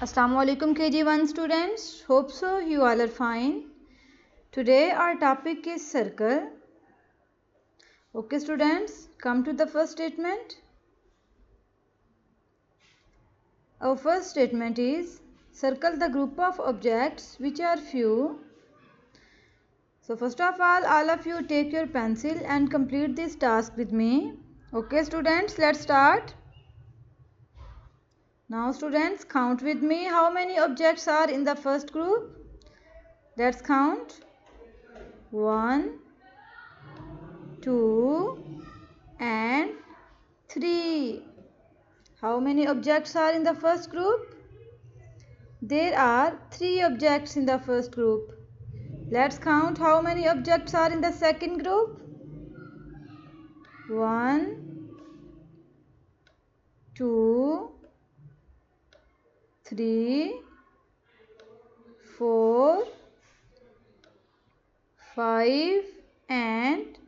Assalamu alaikum KG1 students. Hope so you all are fine. Today our topic is circle. Okay students, come to the first statement. Our first statement is circle the group of objects which are few. So first of all of you take your pencil and complete this task with me. Okay students, let's start. Now students, count with me how many objects are in the first group. Let's count. 1, 2 and 3. How many objects are in the first group? There are 3 objects in the first group. Let's count how many objects are in the second group. 1, 2, 3, 4, 5 and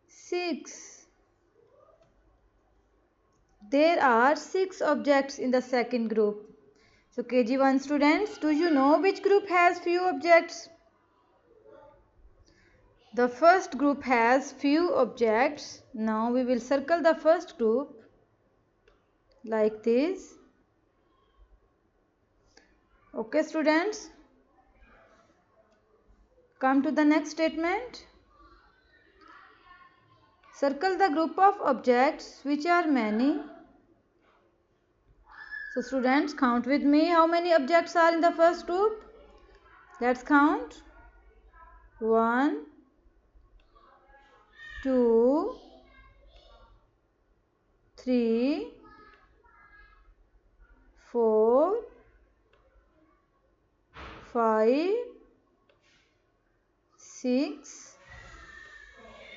6. There are 6 objects in the second group. So KG1 students, do you know which group has few objects? The first group has few objects. Now we will circle the first group like this. Okay students, come to the next statement. Circle the group of objects which are many. So students, count with me how many objects are in the first group. Let's count. 1, 2, 3, 4, 5, 6,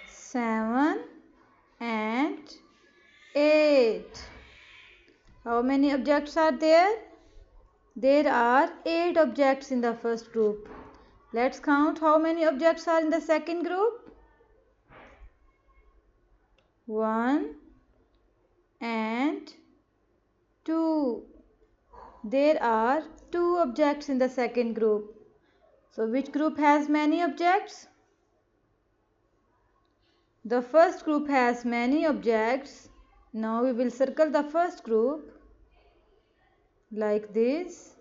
7 and 8. How many objects are there? There are 8 objects in the first group. Let's count how many objects are in the second group. 1 and 2. There are 2 objects in the second group. So which group has many objects? The first group has many objects. Now we will circle the first group like this.